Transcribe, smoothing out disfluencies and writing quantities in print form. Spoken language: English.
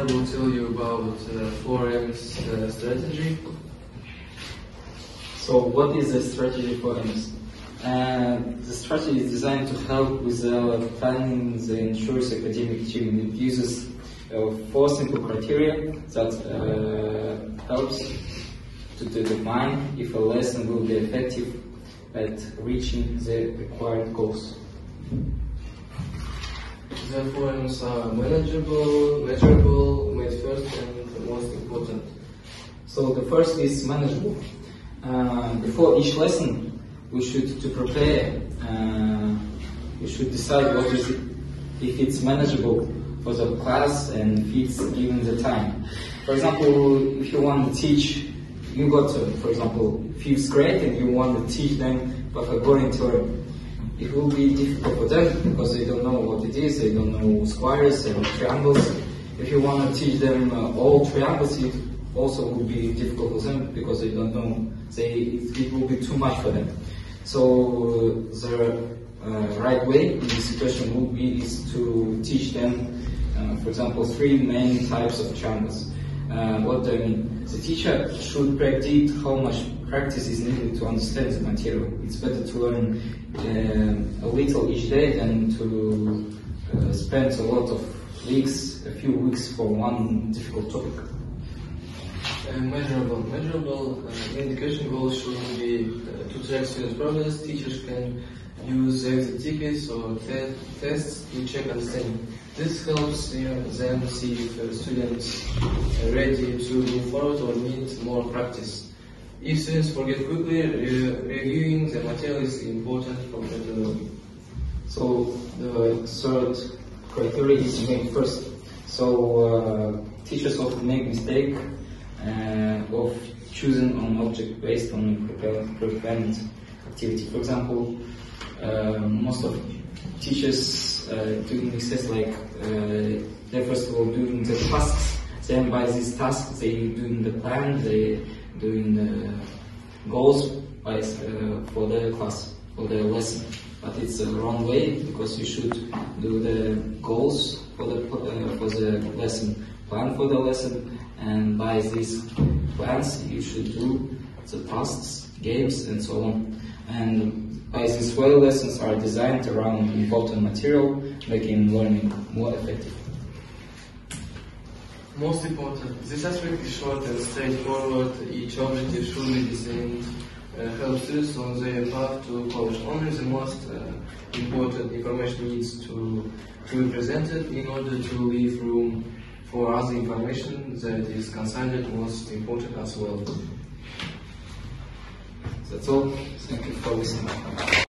I will tell you about 4M's strategy. So what is the strategy for MS? The strategy is designed to help with planning the ensures academic achievement. It uses 4 simple criteria that helps to determine if a lesson will be effective at reaching the required goals. The 4M's are manageable, measurable, made first, and most important. So the first is manageable. Before each lesson, we should prepare. We should decide what is it, if it's manageable for the class and if it's given the time. For example, if you want to teach, you got for example 5th grade and you want to teach them Pythagorean theorem. It will be difficult for them because they don't know what it is. They don't know squares and triangles. If you want to teach them all triangles, it also will be difficult for them because they don't know. It will be too much for them. So the right way in this situation will be is to teach them, for example, 3 main types of triangles. What do I mean? The teacher should predict how much practice is needed to understand the material. It's better to learn a little each day than to spend a lot of weeks, a few weeks for one difficult topic. Measurable indication goals should be to track student progress. Teachers can use exit tickets or tests to check understanding. This helps them see if students are ready to move forward or need more practice. If students forget quickly, reviewing the material is important for better learning. So the third criteria is made first. So teachers often make mistake of choosing an object based on prepared activity. For example, most of teachers doing mistakes like they first of all doing the tasks, then by these tasks they doing the plan, they doing the goals for the class, for the lesson. But it's the wrong way because you should do the goals for the lesson, plan for the lesson, and by these plans you should do the tasks, games, and so on. And by this way, lessons are designed around important material, making learning more effective. Most important, this aspect is short and straightforward. Each objective should be designed help students on their path to college. Only the most important information needs to be presented in order to leave room for other information that is considered most important as well. That's all. Thank you for listening.